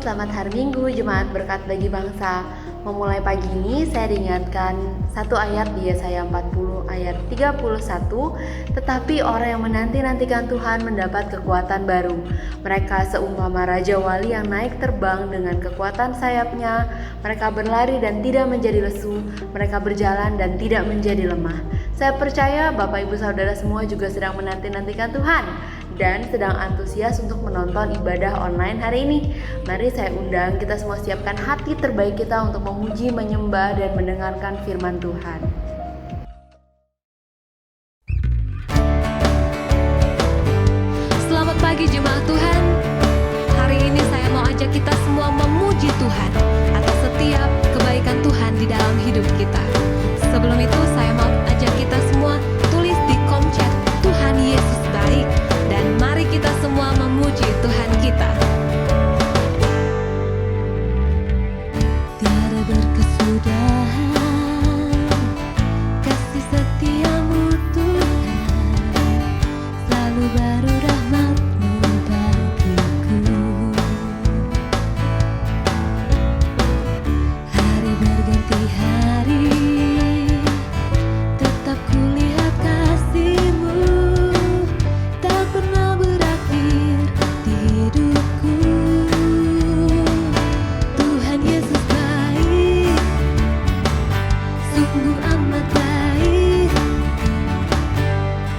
selamat hari Minggu, Jemaat Berkat Bagi Bangsa. Memulai pagi ini saya diingatkan satu ayat di Yesaya 40 ayat 31, tetapi orang yang menanti-nantikan Tuhan mendapat kekuatan baru. Mereka seumpama Raja Wali yang naik terbang dengan kekuatan sayapnya. Mereka berlari dan tidak menjadi lesu, mereka berjalan dan tidak menjadi lemah. Saya percaya Bapak Ibu Saudara semua juga sedang menanti-nantikan Tuhan dan sedang antusias untuk menonton ibadah online hari ini. Mari saya undang kita semua siapkan hati terbaik kita untuk memuji, menyembah, dan mendengarkan firman Tuhan. Selamat pagi jemaat Tuhan. Hari ini saya mau ajak kita semua memuji Tuhan atas setiap kebaikan Tuhan di dalam hidup kita. Sebelum itu saya mau ajak kita semua tulis di kolom chat, Tuhan Yesus baik. Dan mari kita semua memuji Tuhan kita. Tiada berkesudahan kasih setiamu Tuhan, selalu baru rahmat-Mu bagiku. Hari berganti hari, tetap kulihat kasih-Mu tak pernah berakhir di hidupku. Tuhan Yesus baik, sungguh amat baik,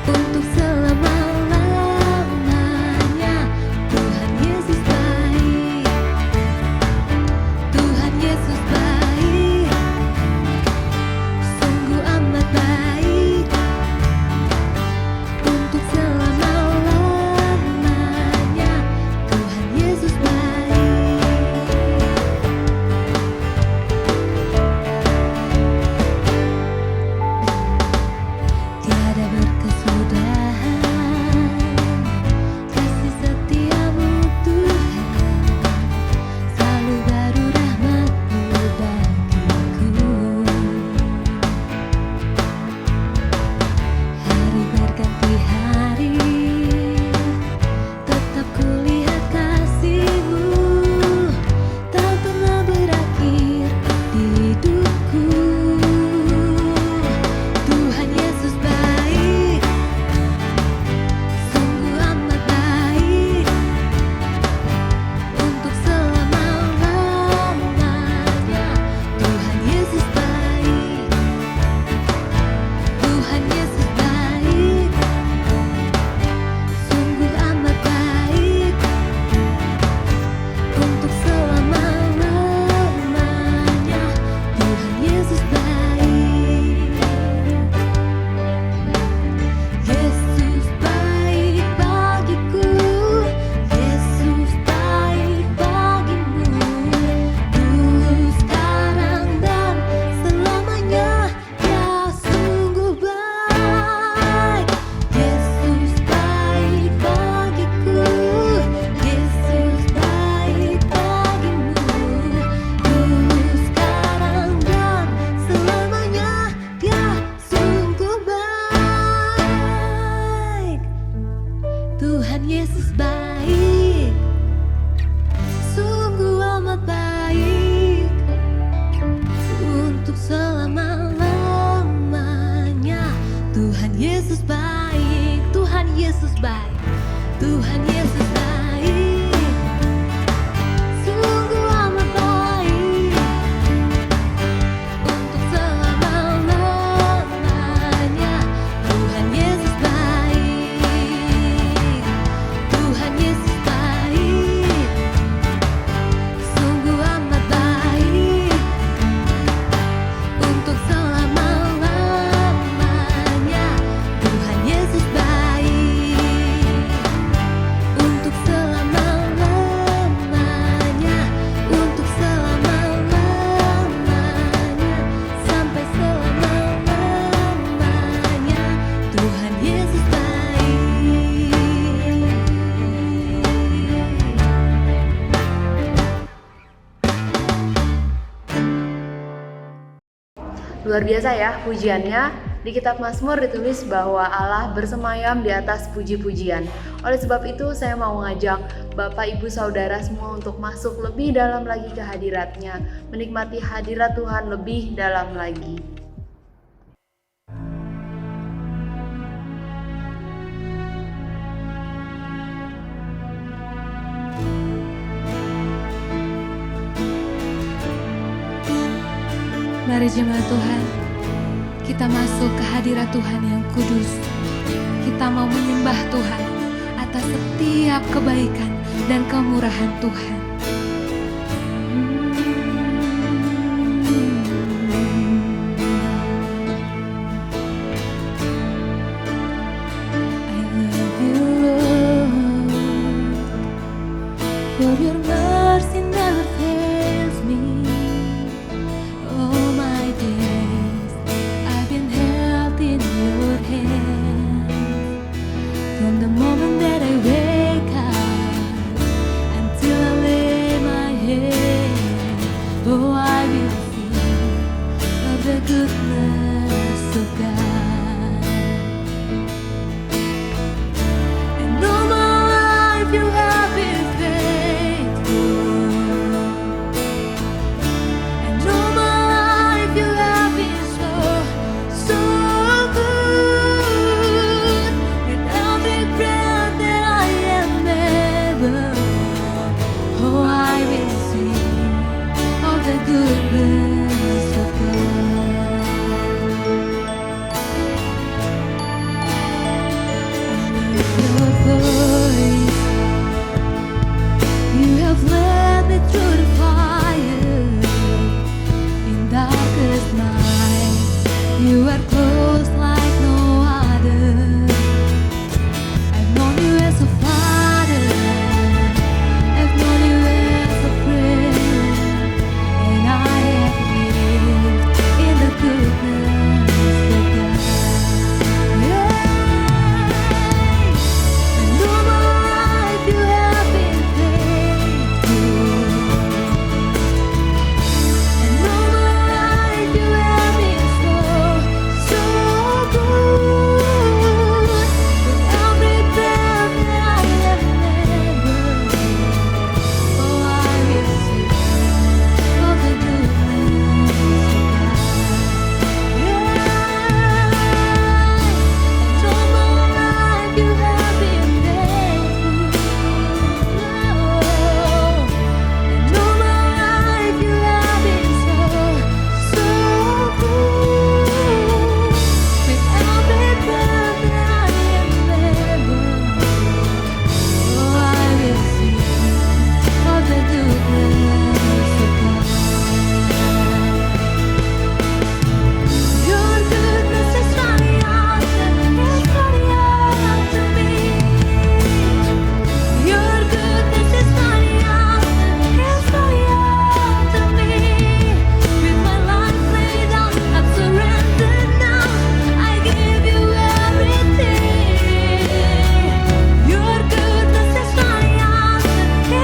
untuk selama-lamanya. Tuhan Yesus baik, Tuhan Yesus baik, sungguh amat baik, untuk selama-lamanya. Tuhan Yesus baik. Tiada berkesudahan kasih setiamu Tuhan, selalu baru rahmat-Mu bagiku. Hari berganti hari, tetap kulihat kasih-Mu tak pernah berakhir di hidupku. Tuhan Yesus baik, sungguh amat baik, untuk selama-lamanya. Tuhan Yesus baik, Tuhan Yesus baik, sungguh amat baik, untuk selama-lamanya. Tuhan Yesus baik. Yesus baik bagiku, Yesus baik bagimu, dulu, sekarang, dan selamanya. Dia sungguh baik. Yesus baik bagiku, Yesus baik bagimu, dulu, sekarang, dan selamanya. Dia sungguh baik. Tuhan Yesus baik, sungguh amat baik, untuk selama-lamanya. Tuhan Yesus baik, Tuhan Yesus baik, Tuhan Yesus baik, sungguh amat baik, untuk selama-lamanya. Tuhan Yesus baik, Tuhan Yesus baik, sungguh amat baik, untuk selama-lamanya. Tuhan Yesus baik, untuk selama-lamanya, untuk selama-lamanya, sampai selama-lamanya. Tuhan Yesus baik. Luar biasa ya pujiannya. Di kitab Mazmur ditulis bahwa Allah bersemayam di atas puji-pujian. Oleh sebab itu saya mau mengajak Bapak, Ibu, Saudara semua untuk masuk lebih dalam lagi ke hadirat-Nya, menikmati hadirat Tuhan lebih dalam lagi. Mari jemaat Tuhan, kita masuk ke hadirat Tuhan yang kudus. Kita mau menyembah Tuhan atas setiap kebaikan dan kemurahan Tuhan. I love you, Lord, for your mercy never fails me. All my days I've been held in your hand. From the moment that I wake up until I lay my head, oh, I will sing of the goodness of God. And all my life you have been faithful. And all my life you have been so, so good. With every breath that I am able, oh, I will sing of the goodness of God. I love your voice. You have led me through the fire. In darkest night, you are close like no other. I've known you as a father, I've known you as a friend, and I have lived in the goodness of God. Yeah. And all my life you have been faithful. And all my life you have been so, so good. With every breath that I have able, oh, I will sing of the goodness of God. Yeah. And all my life you have been faithful. And all my life you have been so, so good. With every breath that I am able, oh, I will sing of the goodness of God. Your goodness is running after me. Your goodness is running after me. With my life laid down, I'm surrendered now. I give you everything. Your goodness is running after me.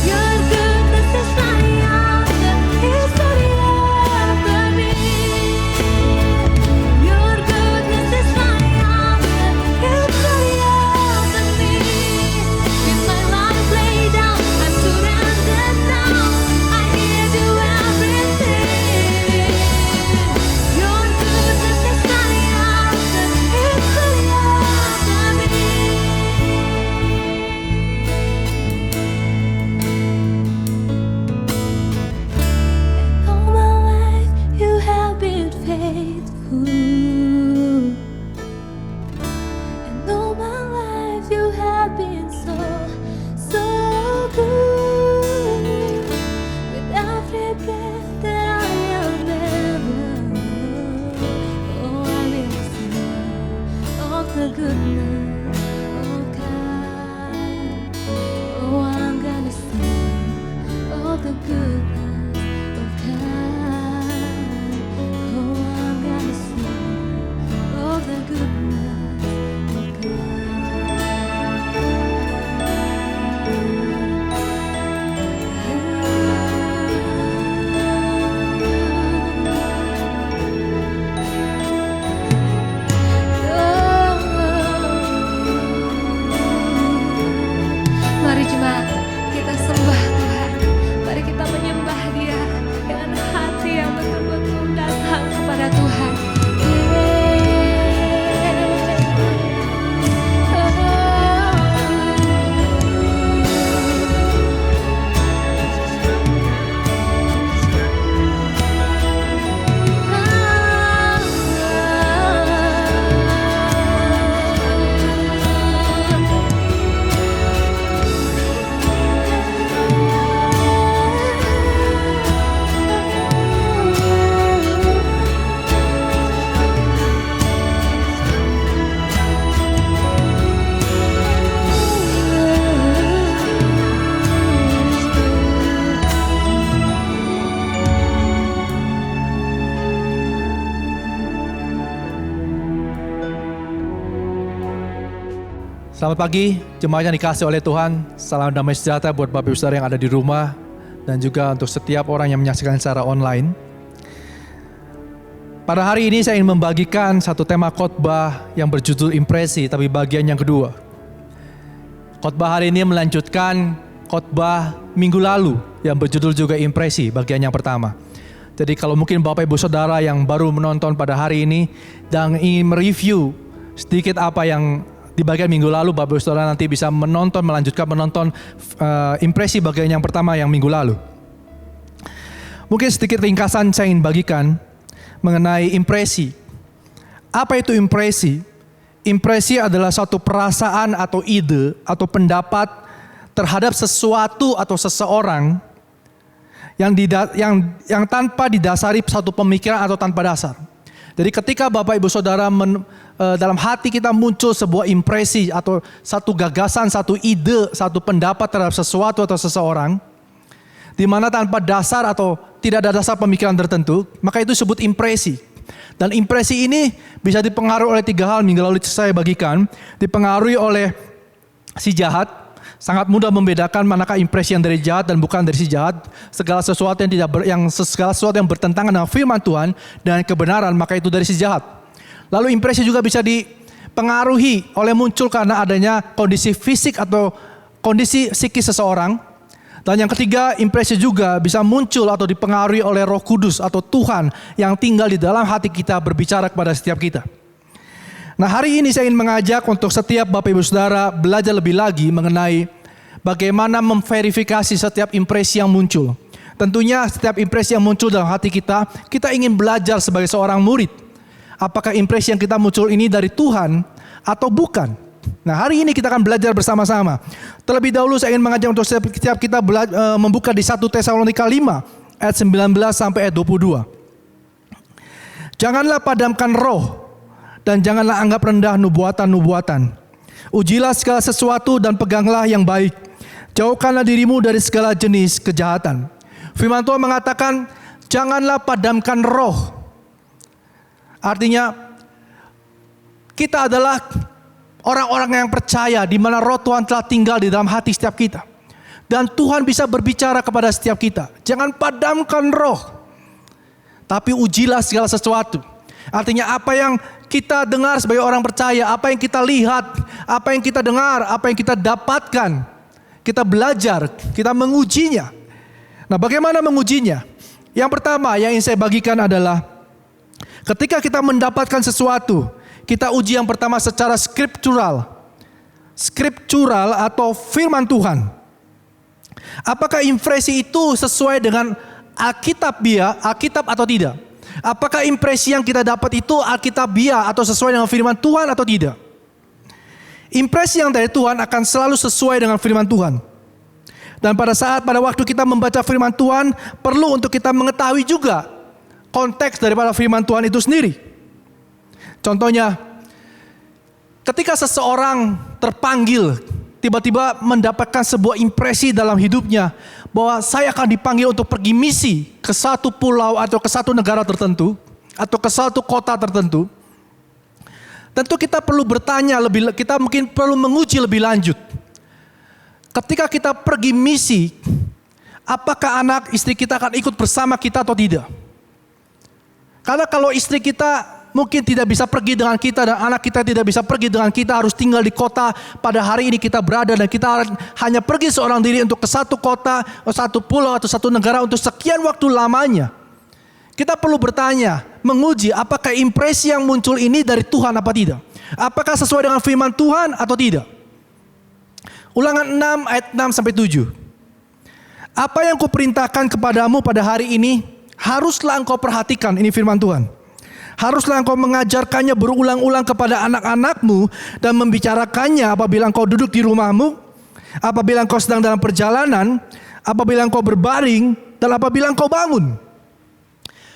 Your goodness is running after me. Your goodness is running after me. With my life laid down, I'm surrendered now. I give you everything. Your goodness is running after me. And all my life you have been faithful. And all my life you have been so, so good. With every breath that I am able, oh, I will sing of the goodness of God. Oh, I'm gonna sing of the goodness of God. Oh, I'm gonna sing of the goodness of God. Selamat pagi, jemaat yang dikasihi oleh Tuhan. Salam damai sejahtera buat Bapak Ibu Saudara yang ada di rumah dan juga untuk setiap orang yang menyaksikan secara online. Pada hari ini saya ingin membagikan satu tema khotbah yang berjudul impresi, tapi bagian yang kedua. Khotbah hari ini melanjutkan khotbah minggu lalu yang berjudul juga impresi, bagian yang pertama. Jadi kalau mungkin Bapak Ibu Saudara yang baru menonton pada hari ini dan ingin mereview sedikit apa yang di bagian minggu lalu, Bapak Ibu Saudara nanti bisa melanjutkan menonton impresi bagian yang pertama yang minggu lalu. Mungkin sedikit ringkasan saya ingin bagikan mengenai impresi. Apa itu impresi? Impresi adalah suatu perasaan atau ide atau pendapat terhadap sesuatu atau seseorang yang tanpa didasari satu pemikiran atau tanpa dasar. Jadi ketika Bapak Ibu Saudara dalam hati kita muncul sebuah impresi atau satu gagasan, satu ide, satu pendapat terhadap sesuatu atau seseorang, di mana tanpa dasar atau tidak ada dasar pemikiran tertentu, maka itu disebut impresi. Dan impresi ini bisa dipengaruhi oleh 3 hal minggu lalu saya bagikan. Dipengaruhi oleh si jahat, sangat mudah membedakan manakah impresi yang dari jahat dan bukan dari si jahat. Segala sesuatu yang bertentangan dengan firman Tuhan dan kebenaran, maka itu dari si jahat. Lalu impresi juga bisa dipengaruhi oleh muncul karena adanya kondisi fisik atau kondisi psikis seseorang. Dan yang ketiga, impresi juga bisa muncul atau dipengaruhi oleh Roh Kudus atau Tuhan yang tinggal di dalam hati kita berbicara kepada setiap kita. Nah, hari ini saya ingin mengajak untuk setiap Bapak Ibu Saudara belajar lebih lagi mengenai bagaimana memverifikasi setiap impresi yang muncul. Tentunya setiap impresi yang muncul dalam hati kita ingin belajar sebagai seorang murid. Apakah impresi yang kita muncul ini dari Tuhan atau bukan? Nah, hari ini kita akan belajar bersama-sama. Terlebih dahulu saya ingin mengajak untuk setiap kita membuka di 1 Tesalonika 5 ayat 19 sampai ayat 22. Janganlah padamkan roh dan janganlah anggap rendah nubuatan-nubuatan. Ujilah segala sesuatu dan peganglah yang baik. Jauhkanlah dirimu dari segala jenis kejahatan. Firman Tuhan mengatakan, janganlah padamkan roh. Artinya, kita adalah orang-orang yang percaya di mana roh Tuhan telah tinggal di dalam hati setiap kita. Dan Tuhan bisa berbicara kepada setiap kita. Jangan padamkan roh, tapi ujilah segala sesuatu. Artinya apa yang kita dengar sebagai orang percaya, apa yang kita lihat, apa yang kita dengar, apa yang kita dapatkan, kita belajar, kita mengujinya. Nah, bagaimana mengujinya? Yang pertama yang ingin saya bagikan adalah ketika kita mendapatkan sesuatu, kita uji yang pertama secara skriptural. Skriptural atau firman Tuhan. Apakah impresi itu sesuai dengan Alkitab atau tidak? Apakah impresi yang kita dapat itu Alkitabiah atau sesuai dengan firman Tuhan atau tidak? Impresi yang dari Tuhan akan selalu sesuai dengan firman Tuhan. Dan pada waktu kita membaca firman Tuhan, perlu untuk kita mengetahui juga konteks daripada firman Tuhan itu sendiri. Contohnya, ketika seseorang terpanggil, tiba-tiba mendapatkan sebuah impresi dalam hidupnya bahwa saya akan dipanggil untuk pergi misi ke satu pulau atau ke satu negara tertentu atau ke satu kota tertentu. Tentu kita perlu bertanya kita mungkin perlu menguji lebih lanjut. Ketika kita pergi misi, apakah anak istri kita akan ikut bersama kita atau tidak? Karena kalau istri kita mungkin tidak bisa pergi dengan kita dan anak kita tidak bisa pergi dengan kita, harus tinggal di kota pada hari ini kita berada dan kita hanya pergi seorang diri untuk ke satu kota, satu pulau atau satu negara untuk sekian waktu lamanya. Kita perlu bertanya, menguji apakah impresi yang muncul ini dari Tuhan apa tidak? Apakah sesuai dengan firman Tuhan atau tidak? Ulangan 6 ayat 6 sampai 7. Apa yang kuperintahkan kepadamu pada hari ini, haruslah engkau perhatikan, ini firman Tuhan. Haruslah engkau mengajarkannya berulang-ulang kepada anak-anakmu dan membicarakannya apabila engkau duduk di rumahmu, apabila engkau sedang dalam perjalanan, apabila engkau berbaring, dan apabila engkau bangun.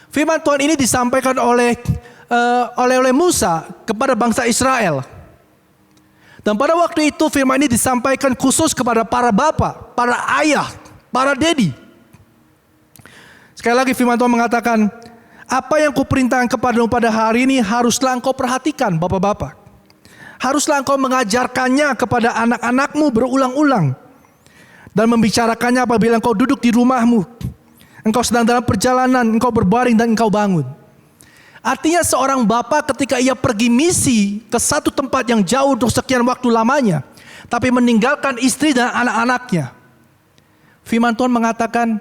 Firman Tuhan ini disampaikan oleh Musa kepada bangsa Israel. Dan pada waktu itu firman ini disampaikan khusus kepada para bapak, para ayah, para dedi. Sekali lagi firman Tuhan mengatakan, apa yang kuperintahkan kepadamu pada hari ini haruslah engkau perhatikan, bapak-bapak. Haruslah engkau mengajarkannya kepada anak-anakmu berulang-ulang. Dan membicarakannya apabila engkau duduk di rumahmu. Engkau sedang dalam perjalanan, engkau berbaring dan engkau bangun. Artinya seorang bapa ketika ia pergi misi ke satu tempat yang jauh untuk sekian waktu lamanya, tapi meninggalkan istri dan anak-anaknya. Firman Tuhan mengatakan,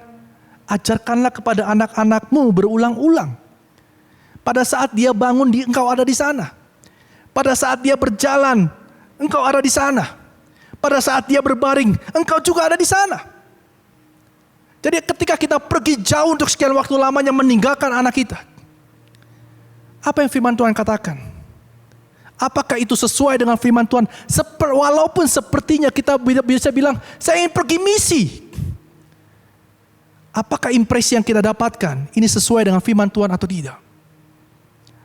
ajarkanlah kepada anak-anakmu berulang-ulang. Pada saat dia bangun, engkau ada di sana. Pada saat dia berjalan, engkau ada di sana. Pada saat dia berbaring, engkau juga ada di sana. Jadi ketika kita pergi jauh untuk sekian waktu lamanya meninggalkan anak kita, apa yang firman Tuhan katakan? Apakah itu sesuai dengan firman Tuhan? Walaupun sepertinya kita bisa bilang, saya ingin pergi misi. Apakah impresi yang kita dapatkan ini sesuai dengan firman Tuhan atau tidak?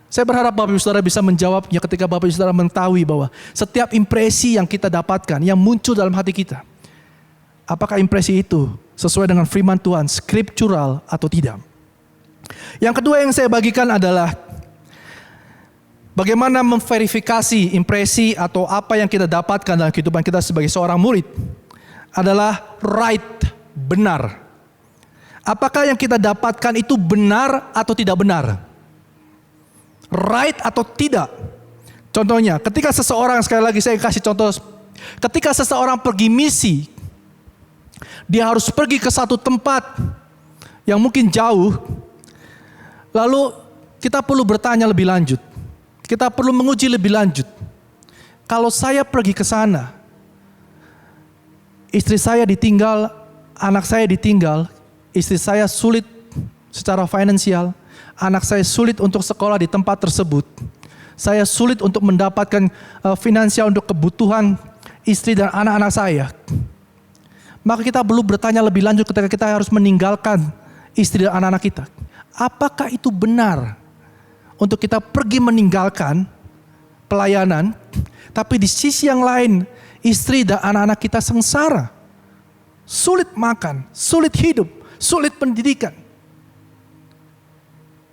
Saya berharap Bapak Ibu Saudara bisa menjawabnya ketika Bapak Ibu Saudara mengetahui bahwa setiap impresi yang kita dapatkan, yang muncul dalam hati kita, apakah impresi itu sesuai dengan firman Tuhan, scriptural atau tidak? Yang kedua yang saya bagikan adalah bagaimana memverifikasi impresi atau apa yang kita dapatkan dalam kehidupan kita sebagai seorang murid adalah right, benar. Apakah yang kita dapatkan itu benar atau tidak benar? Right atau tidak? Contohnya, ketika seseorang, sekali lagi saya kasih contoh, ketika seseorang pergi misi, dia harus pergi ke satu tempat yang mungkin jauh, lalu kita perlu bertanya lebih lanjut. Kita perlu menguji lebih lanjut. Kalau saya pergi ke sana, istri saya ditinggal, anak saya ditinggal, istri saya sulit secara finansial, anak saya sulit untuk sekolah di tempat tersebut, saya sulit untuk mendapatkan finansial untuk kebutuhan istri dan anak-anak saya. Maka kita perlu bertanya lebih lanjut ketika kita harus meninggalkan istri dan anak-anak kita. Apakah itu benar? Untuk kita pergi meninggalkan pelayanan, tapi di sisi yang lain istri dan anak-anak kita sengsara, sulit makan, sulit hidup, sulit pendidikan.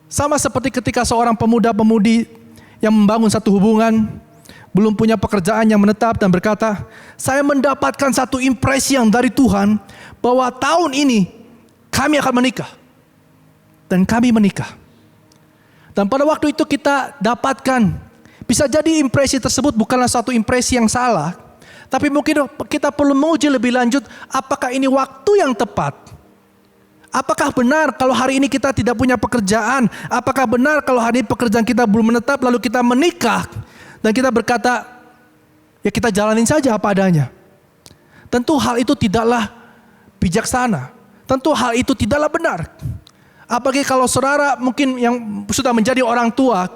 Sama seperti ketika seorang pemuda-pemudi yang membangun satu hubungan, belum punya pekerjaan yang menetap dan berkata, saya mendapatkan satu impresi yang dari Tuhan bahwa tahun ini kami akan menikah. Dan kami menikah. Dan pada waktu itu kita dapatkan, bisa jadi impresi tersebut bukanlah suatu impresi yang salah, tapi mungkin kita perlu menguji lebih lanjut, apakah ini waktu yang tepat? Apakah benar kalau hari ini kita tidak punya pekerjaan? Apakah benar kalau hari ini pekerjaan kita belum menetap lalu kita menikah dan kita berkata, ya kita jalanin saja apa adanya. Tentu hal itu tidaklah bijaksana. Tentu hal itu tidaklah benar. Apalagi kalau saudara mungkin yang sudah menjadi orang tua,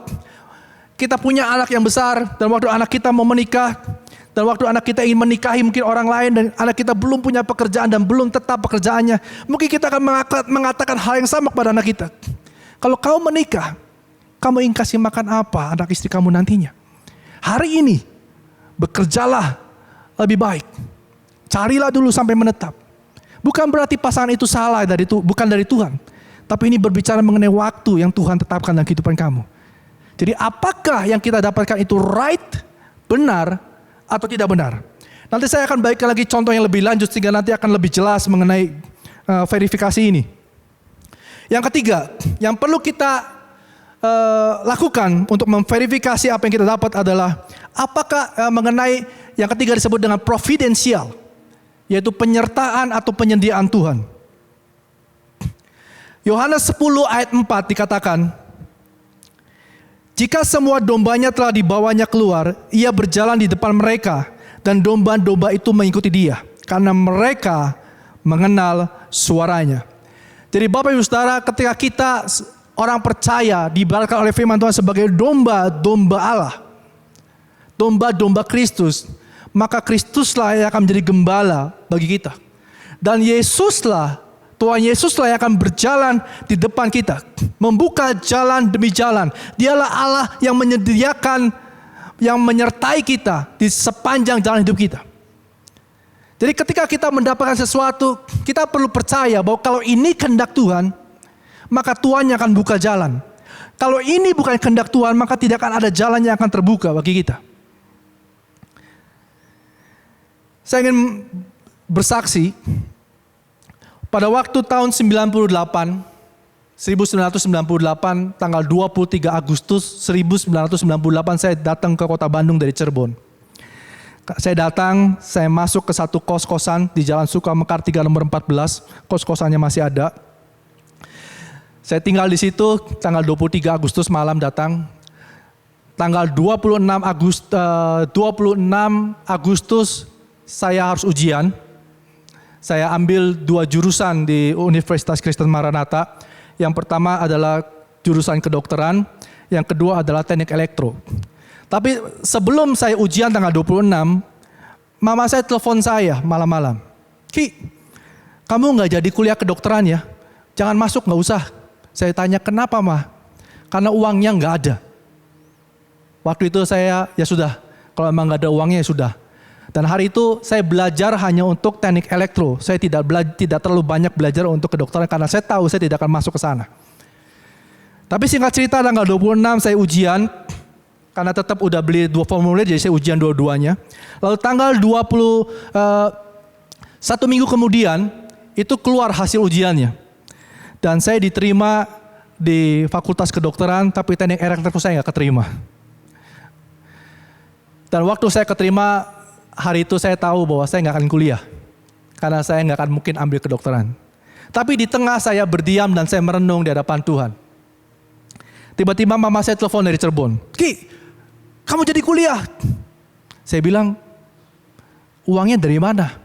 kita punya anak yang besar dan waktu anak kita mau menikah, dan waktu anak kita ingin menikahi mungkin orang lain dan anak kita belum punya pekerjaan dan belum tetap pekerjaannya, mungkin kita akan mengatakan hal yang sama kepada anak kita. Kalau kau menikah, kamu ingin kasih makan apa anak istri kamu nantinya? Hari ini bekerjalah lebih baik. Carilah dulu sampai menetap. Bukan berarti pasangan itu salah bukan dari Tuhan. Tapi ini berbicara mengenai waktu yang Tuhan tetapkan dalam kehidupan kamu. Jadi apakah yang kita dapatkan itu right, benar, atau tidak benar? Nanti saya akan bagikan lagi contoh yang lebih lanjut sehingga nanti akan lebih jelas mengenai verifikasi ini. Yang ketiga, yang perlu kita lakukan untuk memverifikasi apa yang kita dapat adalah apakah mengenai yang ketiga disebut dengan providensial, yaitu penyertaan atau penyediaan Tuhan. Yohanes 10 ayat 4 dikatakan, jika semua dombanya telah dibawanya keluar, ia berjalan di depan mereka dan domba-domba itu mengikuti dia karena mereka mengenal suaranya. Jadi Bapak Ibu Saudara, ketika kita orang percaya diibaratkan oleh firman Tuhan sebagai domba-domba Allah, domba-domba Kristus, maka Kristuslah yang akan menjadi gembala bagi kita. Dan Tuhan Yesuslah yang akan berjalan di depan kita, membuka jalan demi jalan. Dialah Allah yang menyediakan, yang menyertai kita di sepanjang jalan hidup kita. Jadi ketika kita mendapatkan sesuatu, kita perlu percaya bahwa kalau ini kehendak Tuhan, maka Tuhan yang akan buka jalan. Kalau ini bukan kehendak Tuhan, maka tidak akan ada jalan yang akan terbuka bagi kita. Saya ingin bersaksi pada waktu tahun 1998, tanggal 23 Agustus 1998 saya datang ke kota Bandung dari Cirebon. Saya datang, saya masuk ke satu kos-kosan di Jalan Sukamekar 3 nomor 14, kos-kosannya masih ada. Saya tinggal di situ tanggal 23 Agustus malam datang. Tanggal 26 Agustus saya harus ujian. Saya ambil 2 jurusan di Universitas Kristen Maranatha. Yang pertama adalah jurusan kedokteran, yang kedua adalah teknik elektro. Tapi sebelum saya ujian tanggal 26, mama saya telepon saya malam-malam. Ki, kamu nggak jadi kuliah kedokteran ya? Jangan masuk, nggak usah. Saya tanya, kenapa mah? Karena uangnya nggak ada. Waktu itu saya, ya sudah, kalau memang nggak ada uangnya ya sudah. Dan hari itu saya belajar hanya untuk teknik elektro. Saya tidak terlalu banyak belajar untuk kedokteran karena saya tahu saya tidak akan masuk ke sana. Tapi singkat cerita tanggal 26 saya ujian. Karena tetap udah beli 2 formulir jadi saya ujian dua-duanya. Lalu tanggal 1 minggu kemudian itu keluar hasil ujiannya. Dan saya diterima di Fakultas Kedokteran tapi teknik elektro saya nggak keterima. Dan waktu saya keterima, hari itu saya tahu bahwa saya nggak akan kuliah. Karena saya nggak akan mungkin ambil kedokteran. Tapi di tengah saya berdiam dan saya merenung di hadapan Tuhan. Tiba-tiba mama saya telepon dari Cirebon. Ki, kamu jadi kuliah? Saya bilang, uangnya dari mana?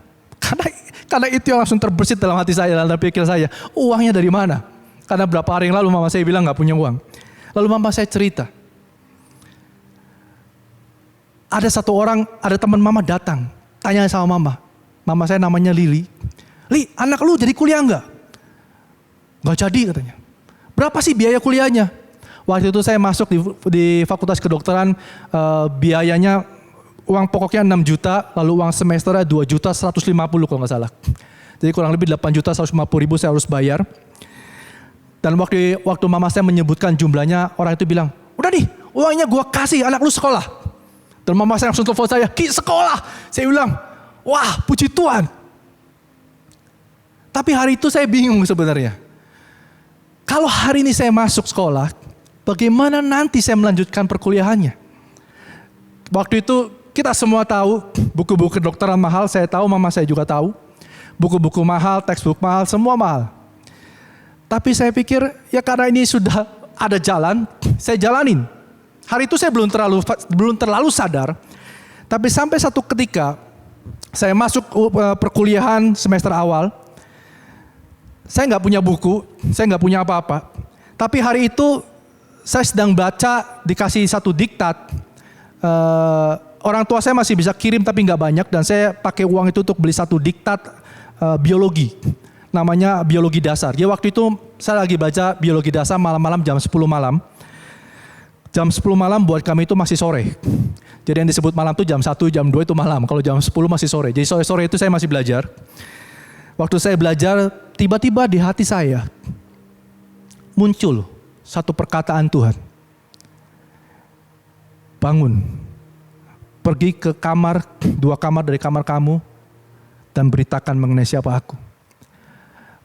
Karena itu yang langsung terbersit dalam hati saya, dalam pikir saya. Uangnya dari mana? Karena berapa hari yang lalu mama saya bilang nggak punya uang. Lalu mama saya cerita. Ada satu orang, ada teman mama datang, tanya sama mama. Mama saya namanya Lili. Li, anak lu jadi kuliah enggak? Enggak jadi katanya. Berapa sih biaya kuliahnya? Waktu itu saya masuk di Fakultas Kedokteran, biayanya uang pokoknya 6 juta, lalu uang semesternya 2 juta 150 kalau nggak salah. Jadi kurang lebih 8 juta 150 ribu saya harus bayar. Dan waktu mama saya menyebutkan jumlahnya, orang itu bilang, udah nih uangnya gua kasih, anak lu sekolah. Dan mama saya langsung telepon saya, Ki sekolah. Saya bilang, wah puji Tuhan. Tapi hari itu saya bingung sebenarnya. Kalau hari ini saya masuk sekolah, bagaimana nanti saya melanjutkan perkuliahannya? Waktu itu kita semua tahu, buku-buku kedokteran mahal, saya tahu, mama saya juga tahu. Buku-buku mahal, textbook mahal, semua mahal. Tapi saya pikir, ya karena ini sudah ada jalan, saya jalanin. Hari itu saya belum terlalu sadar, tapi sampai satu ketika saya masuk perkuliahan semester awal, saya nggak punya buku, saya nggak punya apa-apa. Tapi hari itu saya sedang baca, dikasih satu diktat. Orang tua saya masih bisa kirim tapi nggak banyak, dan saya pakai uang itu untuk beli satu diktat biologi, namanya biologi dasar. Ya waktu itu saya lagi baca biologi dasar malam-malam jam 10 malam. Jam 10 malam buat kami itu masih sore. Jadi yang disebut malam itu jam 1, jam 2 itu malam. Kalau jam 10 masih sore. Jadi sore-sore itu saya masih belajar. Waktu saya belajar, tiba-tiba di hati saya muncul satu perkataan Tuhan. Bangun. Pergi ke kamar, 2 kamar dari kamar kamu, dan beritakan mengenai siapa aku.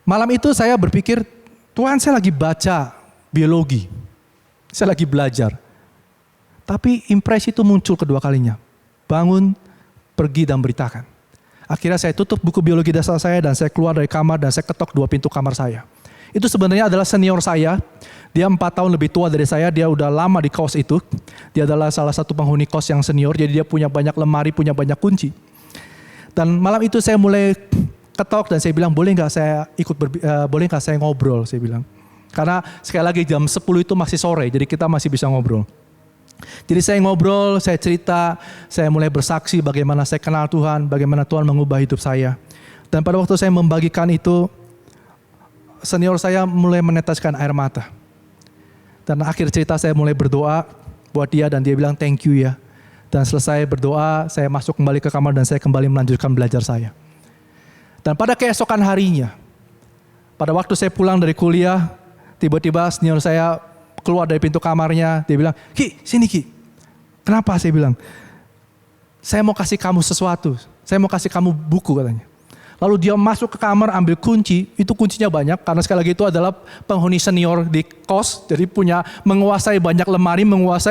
Malam itu saya berpikir, Tuhan saya lagi baca biologi. Saya lagi belajar. Tapi impresi itu muncul kedua kalinya. Bangun, pergi dan beritakan. Akhirnya saya tutup buku biologi dasar saya dan saya keluar dari kamar dan saya ketok 2 pintu kamar saya. Itu sebenarnya adalah senior saya. Dia 4 tahun lebih tua dari saya, dia udah lama di kos itu. Dia adalah salah satu penghuni kos yang senior, jadi dia punya banyak lemari, punya banyak kunci. Dan malam itu saya mulai ketok dan saya bilang, boleh nggak saya ngobrol, saya bilang. Karena sekali lagi jam 10 itu masih sore, jadi kita masih bisa ngobrol. Jadi saya ngobrol, saya cerita, saya mulai bersaksi bagaimana saya kenal Tuhan, bagaimana Tuhan mengubah hidup saya. Dan pada waktu saya membagikan itu, senior saya mulai meneteskan air mata. Dan akhir cerita saya mulai berdoa buat dia dan dia bilang thank you ya. Dan selesai berdoa, saya masuk kembali ke kamar dan saya kembali melanjutkan belajar saya. Dan pada keesokan harinya, pada waktu saya pulang dari kuliah, tiba-tiba senior saya keluar dari pintu kamarnya, dia bilang, Ki, sini Ki. Kenapa? Saya bilang, saya mau kasih kamu sesuatu. Saya mau kasih kamu buku katanya. Lalu dia masuk ke kamar ambil kunci, itu kuncinya banyak karena sekali lagi itu adalah penghuni senior di kos, jadi menguasai banyak lemari,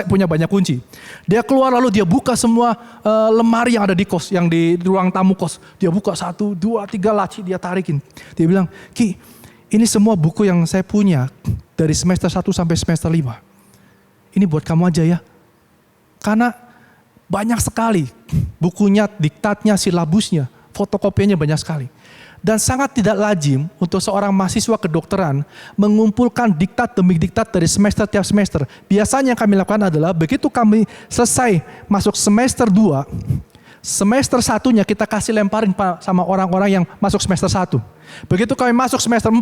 punya banyak kunci. Dia keluar lalu dia buka semua lemari yang ada di kos, yang di ruang tamu kos. Dia buka 1, 2, 3 laci, dia tarikin. Dia bilang, Ki, ini semua buku yang saya punya dari semester 1 sampai semester 5. Ini buat kamu aja ya. Karena banyak sekali bukunya, diktatnya, silabusnya, fotokopiannya banyak sekali. Dan sangat tidak lazim untuk seorang mahasiswa kedokteran mengumpulkan diktat demi diktat dari semester tiap semester. Biasanya yang kami lakukan adalah begitu kami selesai masuk semester 2, semester 1-nya kita kasih lemparin sama orang-orang yang masuk semester 1. Begitu kami masuk semester 4,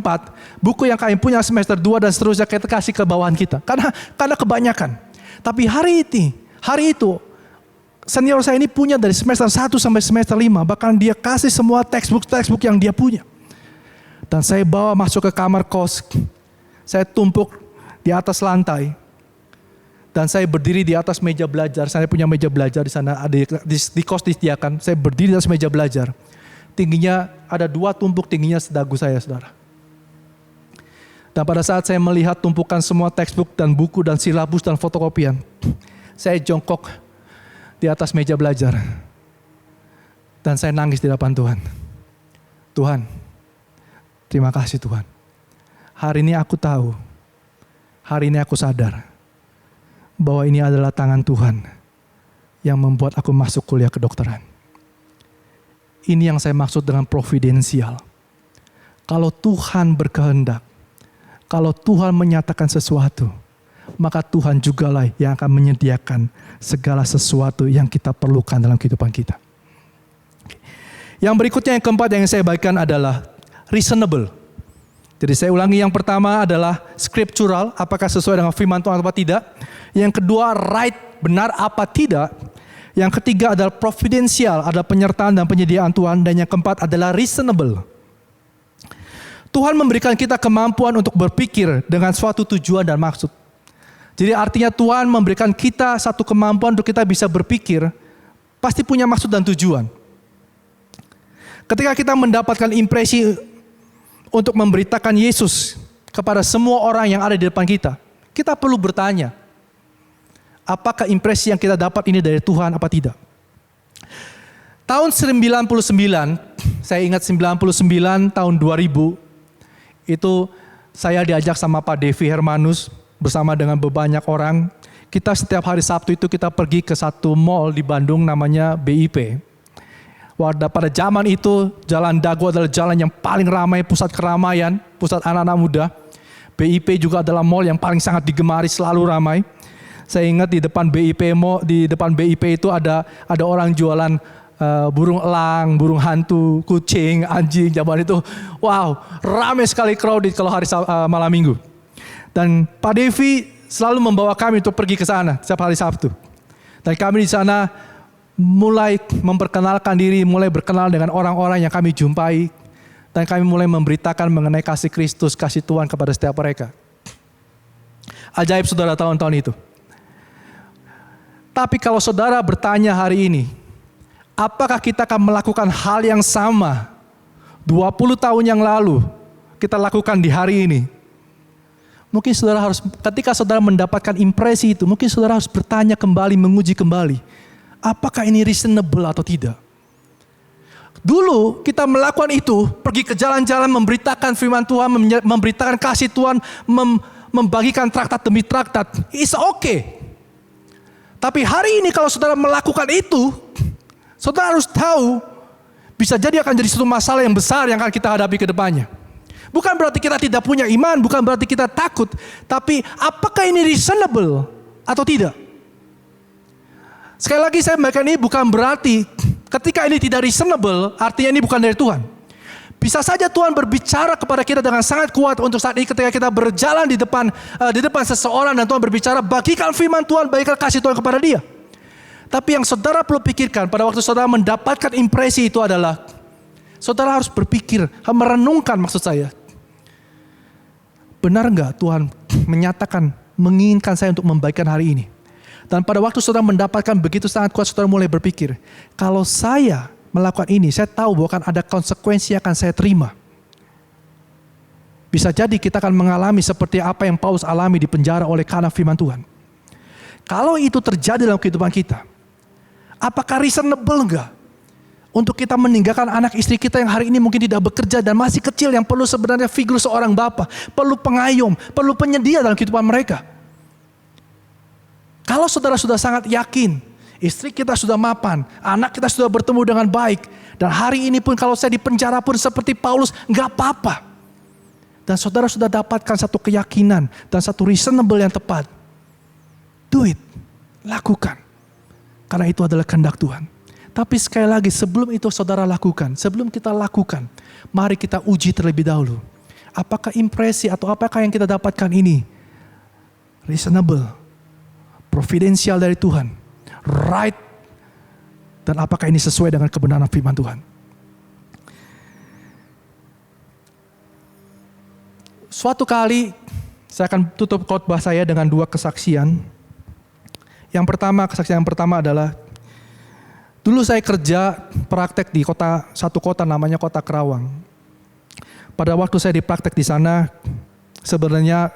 buku yang kami punya semester 2 dan seterusnya kita kasih ke bawahan kita. Karena kebanyakan. Tapi hari itu senior saya ini punya dari semester 1 sampai semester 5. Bahkan dia kasih semua textbook yang dia punya. Dan saya bawa masuk ke kamar kos. Saya tumpuk di atas lantai. Dan saya berdiri di atas meja belajar. Saya punya meja belajar di sana. Di kos disediakan. Saya berdiri di atas meja belajar. Tingginya ada 2 tumpuk, tingginya sedagu saya, saudara. Dan pada saat saya melihat tumpukan semua textbook dan buku dan silabus dan fotokopian. Saya jongkok di atas meja belajar. Dan saya nangis di hadapan Tuhan. Tuhan, terima kasih Tuhan. Hari ini aku tahu, hari ini aku sadar bahwa ini adalah tangan Tuhan yang membuat aku masuk kuliah kedokteran. Ini yang saya maksud dengan providensial. Kalau Tuhan berkehendak, kalau Tuhan menyatakan sesuatu, maka Tuhan jugalah yang akan menyediakan segala sesuatu yang kita perlukan dalam kehidupan kita. Yang berikutnya, yang keempat yang saya bagikan adalah reasonable. Jadi saya ulangi, yang pertama adalah scriptural, apakah sesuai dengan firman Tuhan atau tidak. Yang kedua, right, benar apa tidak. Yang ketiga adalah providential, ada penyertaan dan penyediaan Tuhan. Dan yang keempat adalah reasonable. Tuhan memberikan kita kemampuan untuk berpikir dengan suatu tujuan dan maksud. Jadi artinya Tuhan memberikan kita satu kemampuan untuk kita bisa berpikir, pasti punya maksud dan tujuan. Ketika kita mendapatkan impresi untuk memberitakan Yesus kepada semua orang yang ada di depan kita, kita perlu bertanya, apakah impresi yang kita dapat ini dari Tuhan apa tidak? Tahun 99, saya ingat 99 tahun 2000, itu saya diajak sama Pak Devi Hermanus, bersama dengan banyak orang, kita setiap hari Sabtu itu kita pergi ke satu mall di Bandung namanya BIP. Pada zaman itu Jalan Dago adalah jalan yang paling ramai, pusat keramaian, pusat anak-anak muda. BIP juga adalah mall yang paling sangat digemari, selalu ramai. Saya ingat di depan BIP itu ada orang jualan burung elang, burung hantu, kucing, anjing, zaman itu. Wow, ramai sekali crowded kalau hari malam minggu. Dan Pak Devi selalu membawa kami untuk pergi ke sana setiap hari Sabtu. Dan kami di sana mulai memperkenalkan diri, mulai berkenal dengan orang-orang yang kami jumpai. Dan kami mulai memberitakan mengenai kasih Kristus, kasih Tuhan kepada setiap mereka. Ajaib saudara tahun-tahun itu. Tapi kalau saudara bertanya hari ini, apakah kita akan melakukan hal yang sama 20 tahun yang lalu kita lakukan di hari ini? Mungkin saudara harus, ketika saudara mendapatkan impresi itu, mungkin saudara harus bertanya kembali, menguji kembali. Apakah ini reasonable atau tidak? Dulu kita melakukan itu, pergi ke jalan-jalan memberitakan firman Tuhan, memberitakan kasih Tuhan, membagikan traktat demi traktat. It's okay. Tapi hari ini kalau saudara melakukan itu, saudara harus tahu, bisa jadi akan jadi satu masalah yang besar yang akan kita hadapi ke depannya. Bukan berarti kita tidak punya iman, bukan berarti kita takut. Tapi apakah ini reasonable atau tidak? Sekali lagi saya mengatakan ini bukan berarti ketika ini tidak reasonable, artinya ini bukan dari Tuhan. Bisa saja Tuhan berbicara kepada kita dengan sangat kuat untuk saat ini ketika kita berjalan di depan seseorang dan Tuhan berbicara, bagikan firman Tuhan, bagikan kasih Tuhan kepada dia. Tapi yang saudara perlu pikirkan pada waktu saudara mendapatkan impresi itu adalah, saudara harus berpikir, merenungkan maksud saya. Benar enggak Tuhan menyatakan, menginginkan saya untuk membaikkan hari ini? Dan pada waktu saudara mendapatkan begitu sangat kuat, saudara mulai berpikir, kalau saya melakukan ini, saya tahu bahwa akan ada konsekuensi yang akan saya terima. Bisa jadi kita akan mengalami seperti apa yang Paulus alami di penjara oleh karena firman Tuhan. Kalau itu terjadi dalam kehidupan kita, apakah reasonable enggak untuk kita meninggalkan anak istri kita yang hari ini mungkin tidak bekerja dan masih kecil, yang perlu sebenarnya figur seorang bapa, perlu pengayom, perlu penyedia dalam kehidupan mereka. Kalau saudara sudah sangat yakin, istri kita sudah mapan, anak kita sudah bertemu dengan baik, dan hari ini pun kalau saya di penjara pun seperti Paulus, nggak apa-apa. Dan saudara sudah dapatkan satu keyakinan dan satu reasonable yang tepat. Do it, lakukan. Karena itu adalah kehendak Tuhan. Tapi sekali lagi, sebelum itu saudara lakukan, sebelum kita lakukan, mari kita uji terlebih dahulu. Apakah impresi atau apakah yang kita dapatkan ini reasonable, providensial dari Tuhan, right, dan apakah ini sesuai dengan kebenaran firman Tuhan. Suatu kali saya akan tutup khotbah saya dengan dua kesaksian. Kesaksian yang pertama adalah dulu saya kerja praktek di satu kota namanya Kota Kerawang. Pada waktu saya dipraktek di sana, sebenarnya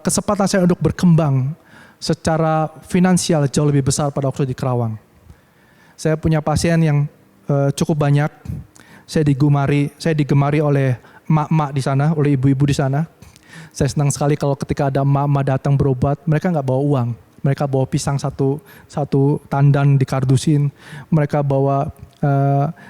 kesempatan saya untuk berkembang secara finansial jauh lebih besar pada waktu di Kerawang. Saya punya pasien yang cukup banyak. Saya digemari oleh emak-emak di sana, oleh ibu-ibu di sana. Saya senang sekali kalau ketika ada emak-emak datang berobat, mereka nggak bawa uang. Mereka bawa pisang satu tandan dikardusin. Mereka bawa,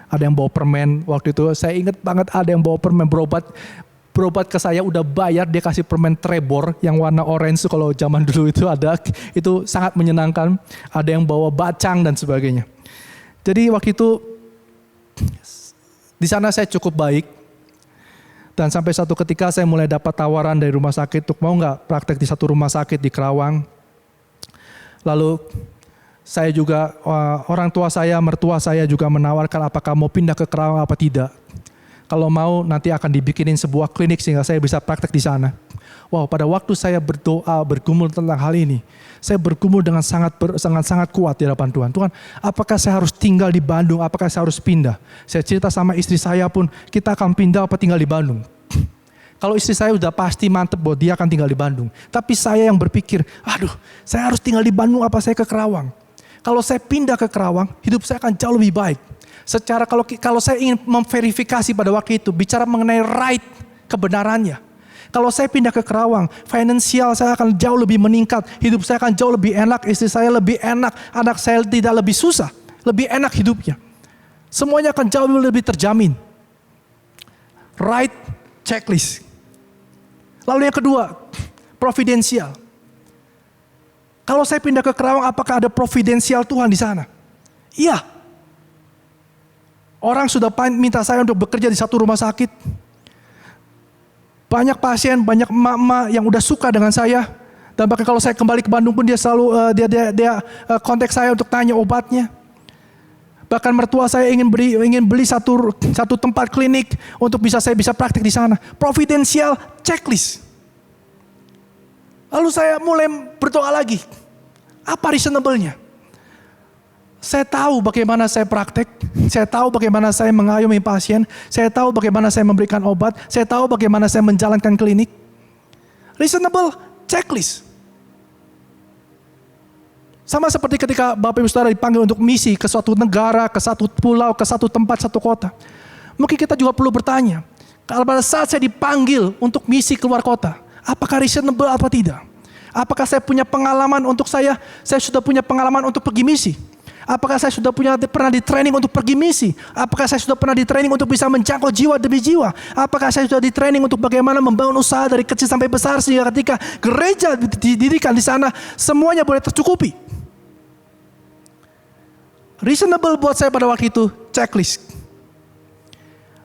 ada yang bawa permen. Waktu itu saya ingat banget ada yang bawa permen berobat ke saya, udah bayar, dia kasih permen Trebor yang warna orange, kalau zaman dulu itu ada. Itu sangat menyenangkan. Ada yang bawa bacang dan sebagainya. Jadi waktu itu di sana saya cukup baik. Dan sampai satu ketika saya mulai dapat tawaran dari rumah sakit untuk mau nggak praktek di satu rumah sakit di Kerawang. Lalu saya juga, orang tua saya, mertua saya juga menawarkan apakah mau pindah ke Kerawang apa tidak. Kalau mau nanti akan dibikinin sebuah klinik sehingga saya bisa praktek di sana. Wow, pada waktu saya berdoa, bergumul tentang hal ini, saya bergumul dengan sangat kuat di hadapan Tuhan. Tuhan, apakah saya harus tinggal di Bandung? Apakah saya harus pindah? Saya cerita sama istri saya pun, kita akan pindah apa tinggal di Bandung? Kalau istri saya udah pasti mantep bahwa dia akan tinggal di Bandung. Tapi saya yang berpikir, aduh, saya harus tinggal di Bandung apa saya ke Kerawang? Kalau saya pindah ke Kerawang, hidup saya akan jauh lebih baik. Secara kalau saya ingin memverifikasi pada waktu itu, bicara mengenai right, kebenarannya. Kalau saya pindah ke Kerawang, finansial saya akan jauh lebih meningkat, hidup saya akan jauh lebih enak, istri saya lebih enak, anak saya tidak lebih susah, lebih enak hidupnya. Semuanya akan jauh lebih terjamin. Right checklist. Lalu yang kedua, providensial. Kalau saya pindah ke Kerawang, apakah ada providensial Tuhan di sana? Iya. Orang sudah minta saya untuk bekerja di satu rumah sakit. Banyak pasien, banyak emak-emak yang udah suka dengan saya. Dan bahkan kalau saya kembali ke Bandung pun dia selalu kontak saya untuk tanya obatnya. Bahkan mertua saya ingin beli satu tempat klinik untuk saya bisa praktik di sana. Providensial checklist. Lalu saya mulai berdoa lagi. Apa reasonable-nya? Saya tahu bagaimana saya praktek, saya tahu bagaimana saya mengayomi pasien, saya tahu bagaimana saya memberikan obat, saya tahu bagaimana saya menjalankan klinik. Reasonable checklist. Sama seperti ketika Bapak Ibu Saudara dipanggil untuk misi ke suatu negara, ke satu pulau, ke satu tempat, satu kota. Mungkin kita juga perlu bertanya, kalau pada saat saya dipanggil untuk misi keluar kota, apakah reasonable apa tidak? Apakah saya punya pengalaman untuk saya sudah punya pengalaman untuk pergi misi? Apakah saya sudah pernah di training untuk pergi misi? Apakah saya sudah pernah di training untuk bisa menjangkau jiwa demi jiwa? Apakah saya sudah di training untuk bagaimana membangun usaha dari kecil sampai besar sehingga ketika gereja didirikan di sana semuanya boleh tercukupi? Reasonable buat saya pada waktu itu checklist.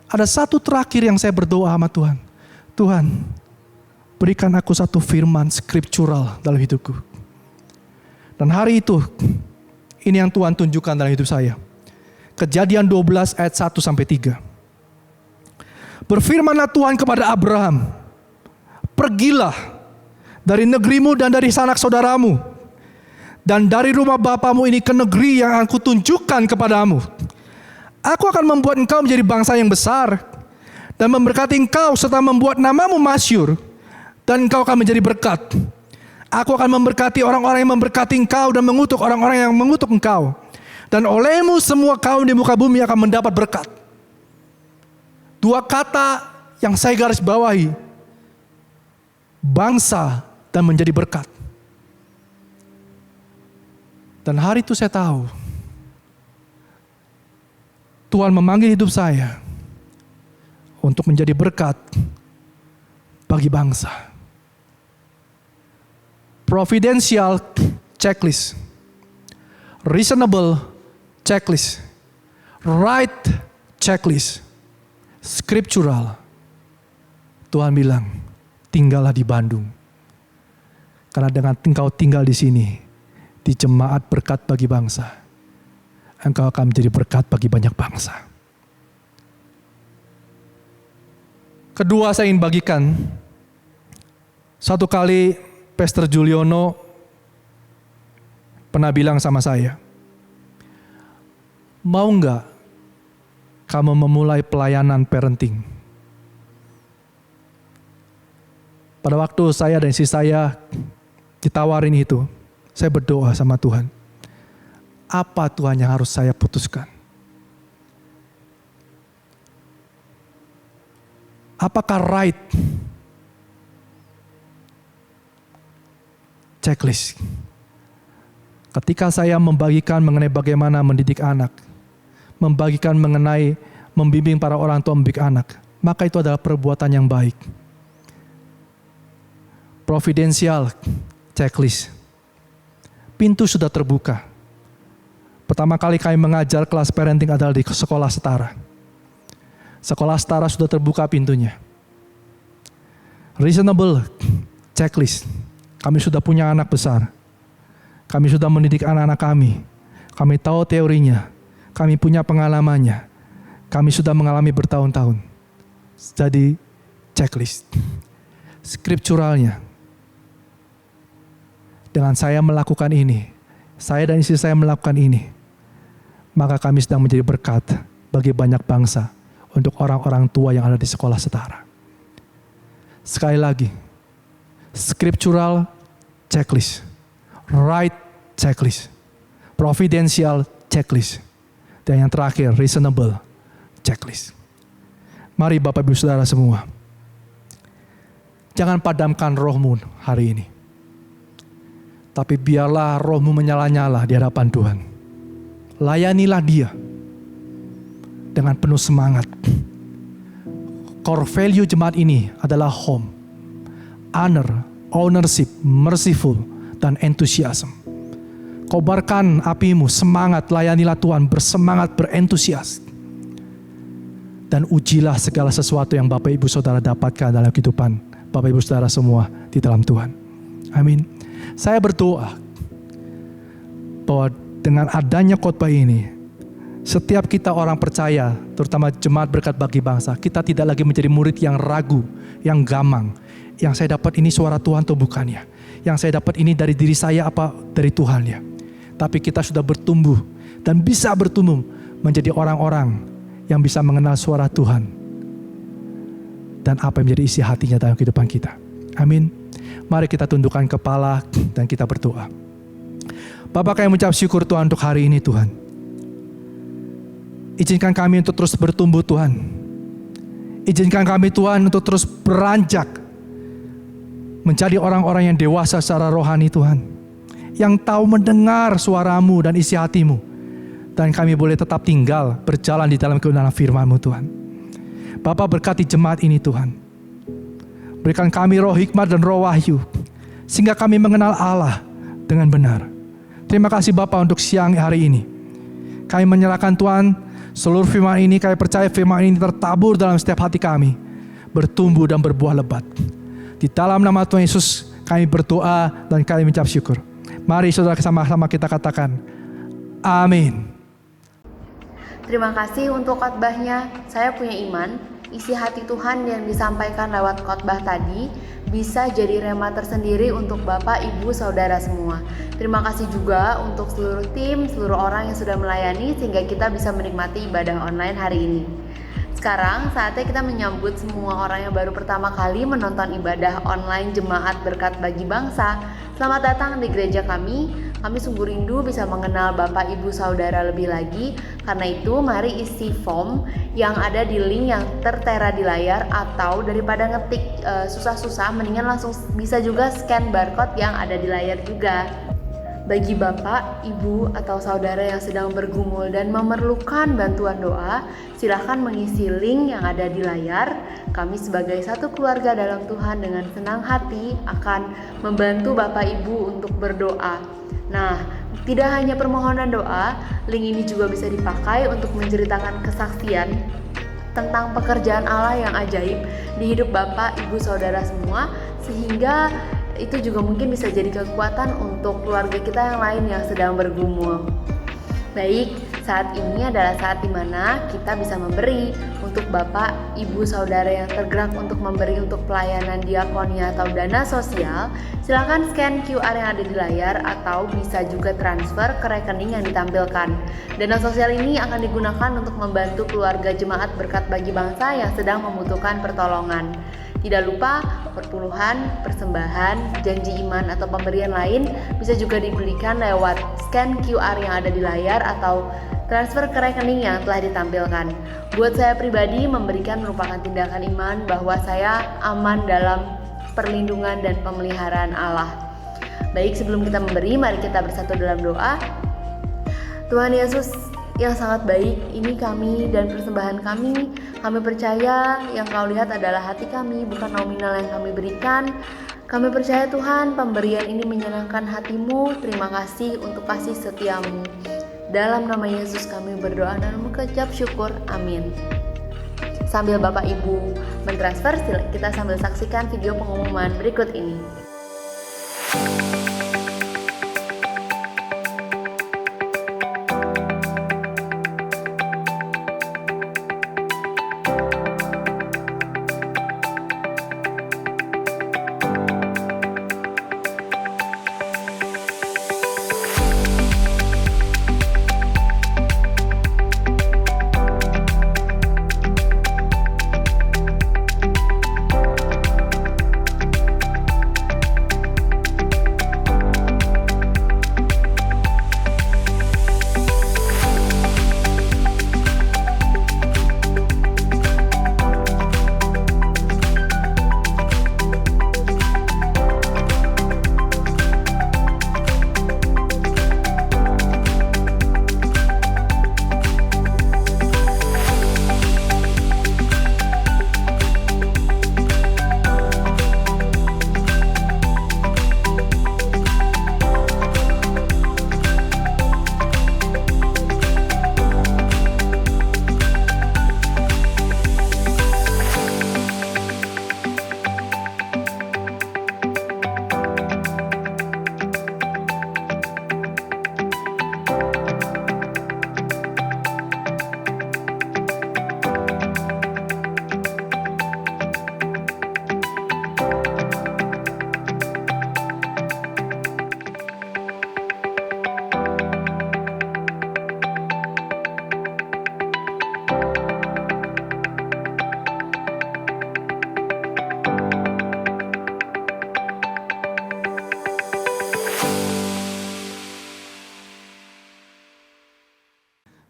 Ada satu terakhir yang saya berdoa sama Tuhan. Tuhan, berikan aku satu firman scriptural dalam hidupku. Dan hari itu, ini yang Tuhan tunjukkan dalam hidup saya. Kejadian 12 ayat 1-3. Berfirmanlah Tuhan kepada Abraham, pergilah dari negerimu dan dari sanak saudaramu, dan dari rumah bapamu ini ke negeri yang aku tunjukkan kepadamu. Aku akan membuat engkau menjadi bangsa yang besar dan memberkati engkau serta membuat namamu masyhur, dan engkau akan menjadi berkat. Aku akan memberkati orang-orang yang memberkati engkau dan mengutuk orang-orang yang mengutuk engkau. Dan olehmu semua kaum di muka bumi akan mendapat berkat. Dua kata yang saya garis bawahi. Bangsa dan menjadi berkat. Dan hari itu saya tahu Tuhan memanggil hidup saya untuk menjadi berkat bagi bangsa. Providential checklist, reasonable checklist, right checklist, scriptural. Tuhan bilang, tinggallah di Bandung. Karena dengan engkau tinggal di sini, di jemaat berkat bagi bangsa, engkau akan menjadi berkat bagi banyak bangsa. Kedua, saya ingin bagikan. Satu kali Pastor Juliono pernah bilang sama saya, mau enggak kamu memulai pelayanan parenting? Pada waktu saya dan istri saya ditawarin itu, saya berdoa sama Tuhan. Apa Tuhan yang harus saya putuskan? Apakah right checklist? Ketika saya membagikan mengenai bagaimana mendidik anak, membagikan mengenai membimbing para orang tua mendidik anak, maka itu adalah perbuatan yang baik. Providential checklist. Pintu sudah terbuka. Pertama kali kami mengajar kelas parenting adalah di sekolah setara. Sekolah setara sudah terbuka pintunya. Reasonable checklist. Kami sudah punya anak besar. Kami sudah mendidik anak-anak kami. Kami tahu teorinya. Kami punya pengalamannya. Kami sudah mengalami bertahun-tahun. Jadi checklist. Skripturalnya. Dengan saya melakukan ini, saya dan istri saya melakukan ini, maka kami sedang menjadi berkat bagi banyak bangsa untuk orang-orang tua yang ada di sekolah setara. Sekali lagi, scriptural checklist, right checklist, providential checklist, dan yang terakhir, reasonable checklist. Mari Bapak Ibu Saudara semua, jangan padamkan rohmu hari ini. Tapi biarlah rohmu menyala-nyala di hadapan Tuhan. Layanilah Dia dengan penuh semangat. Core value jemaat ini adalah home, honor, ownership, merciful, dan enthusiasm. Kobarkan apimu, semangat, layanilah Tuhan, bersemangat, berentusias. Dan ujilah segala sesuatu yang Bapak Ibu Saudara dapatkan dalam kehidupan Bapak Ibu Saudara semua di dalam Tuhan. Amin. Saya berdoa bahwa dengan adanya khotbah ini, setiap kita orang percaya, terutama jemaat berkat bagi bangsa, kita tidak lagi menjadi murid yang ragu, yang gamang. Yang saya dapat ini suara Tuhan atau bukan ya? Yang saya dapat ini dari diri saya apa dari Tuhan ya? Tapi kita sudah bertumbuh dan bisa bertumbuh menjadi orang-orang yang bisa mengenal suara Tuhan dan apa yang menjadi isi hatinya dalam kehidupan kita. Amin. Mari kita tundukkan kepala dan kita berdoa. Bapa, kami mengucap syukur Tuhan untuk hari ini Tuhan. Izinkan kami untuk terus bertumbuh Tuhan. Izinkan kami Tuhan untuk terus beranjak menjadi orang-orang yang dewasa secara rohani Tuhan. Yang tahu mendengar suara-Mu dan isi hati-Mu. Dan kami boleh tetap tinggal berjalan di dalam kebenaran firman-Mu Tuhan. Bapa, berkati jemaat ini Tuhan. Berikan kami roh hikmat dan roh wahyu, sehingga kami mengenal Allah dengan benar. Terima kasih Bapa untuk siang hari ini. Kami menyerahkan Tuhan, seluruh firman ini, kami percaya firman ini tertabur dalam setiap hati kami, bertumbuh dan berbuah lebat. Di dalam nama Tuhan Yesus kami berdoa dan kami mengucap syukur. Mari saudara sama-sama kita katakan, amin. Terima kasih untuk khotbahnya. Saya punya iman isi hati Tuhan yang disampaikan lewat khotbah tadi bisa jadi rema tersendiri untuk Bapak, Ibu, Saudara semua. Terima kasih juga untuk seluruh tim, seluruh orang yang sudah melayani sehingga kita bisa menikmati ibadah online hari ini. Sekarang saatnya kita menyambut semua orang yang baru pertama kali menonton ibadah online Jemaat Berkat Bagi Bangsa. Selamat datang di gereja kami. Kami sungguh rindu bisa mengenal Bapak, Ibu, Saudara lebih lagi. Karena itu mari isi form yang ada di link yang tertera di layar, atau daripada ngetik susah-susah, mendingan langsung bisa juga scan barcode yang ada di layar juga. Bagi Bapak, Ibu, atau Saudara yang sedang bergumul dan memerlukan bantuan doa, silahkan mengisi link yang ada di layar. Kami sebagai satu keluarga dalam Tuhan dengan senang hati akan membantu Bapak Ibu untuk berdoa. Nah, tidak hanya permohonan doa, link ini juga bisa dipakai untuk menceritakan kesaksian tentang pekerjaan Allah yang ajaib di hidup Bapak, Ibu, Saudara semua, sehingga itu juga mungkin bisa jadi kekuatan untuk keluarga kita yang lain yang sedang bergumul. Baik, saat ini adalah saat dimana kita bisa memberi untuk Bapak, Ibu, Saudara yang tergerak untuk memberi untuk pelayanan diakonia atau dana sosial. Silakan scan QR yang ada di layar atau bisa juga transfer ke rekening yang ditampilkan. Dana sosial ini akan digunakan untuk membantu keluarga Jemaat Berkat Bagi Bangsa yang sedang membutuhkan pertolongan. Tidak lupa perpuluhan, persembahan, janji iman atau pemberian lain bisa juga diberikan lewat scan QR yang ada di layar atau transfer ke rekening yang telah ditampilkan. Buat saya pribadi, memberikan merupakan tindakan iman bahwa saya aman dalam perlindungan dan pemeliharaan Allah. Baik, sebelum kita memberi, mari kita bersatu dalam doa. Tuhan Yesus yang sangat baik, ini kami dan persembahan kami percaya yang Kau lihat adalah hati kami, bukan nominal yang kami berikan. Kami percaya Tuhan, pemberian ini menyenangkan hati-Mu. Terima kasih untuk kasih setia-Mu. Dalam nama Yesus kami berdoa dan mengucap syukur, amin. Sambil Bapak Ibu mentransfer, kita sambil saksikan video pengumuman berikut ini.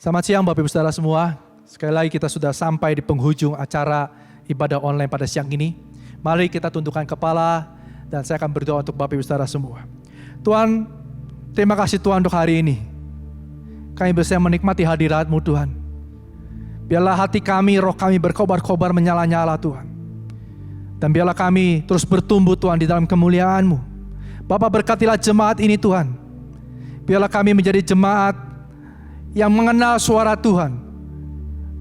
Selamat siang Bapak Ibu Saudara semua. Sekali lagi kita sudah sampai di penghujung acara ibadah online pada siang ini. Mari kita tundukkan kepala dan saya akan berdoa untuk Bapak Ibu Saudara semua. Tuhan, terima kasih Tuhan untuk hari ini. Kami bisa menikmati hadirat-Mu Tuhan. Biarlah hati kami, roh kami berkobar-kobar menyala-nyala Tuhan. Dan biarlah kami terus bertumbuh Tuhan di dalam kemuliaan-Mu. Bapa, berkatilah jemaat ini Tuhan. Biarlah kami menjadi jemaat yang mengenal suara Tuhan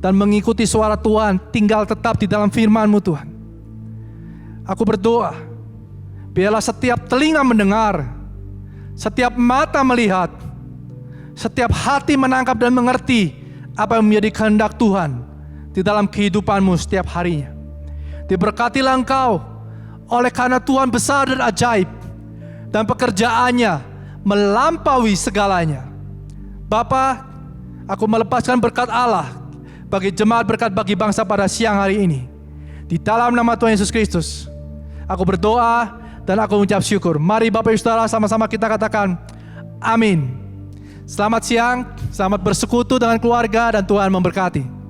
dan mengikuti suara Tuhan, tinggal tetap di dalam firman-Mu Tuhan. Aku berdoa, biarlah setiap telinga mendengar, setiap mata melihat, setiap hati menangkap dan mengerti apa yang menjadi kehendak Tuhan di dalam kehidupanmu setiap harinya. Diberkatilah engkau oleh karena Tuhan besar dan ajaib, dan pekerjaannya melampaui segalanya. Bapa, aku melepaskan berkat Allah bagi jemaat, berkat bagi bangsa pada siang hari ini. Di dalam nama Tuhan Yesus Kristus, aku berdoa dan aku mengucap syukur. Mari Bapak Ibu Saudara sama-sama kita katakan amin. Selamat siang, selamat bersekutu dengan keluarga dan Tuhan memberkati.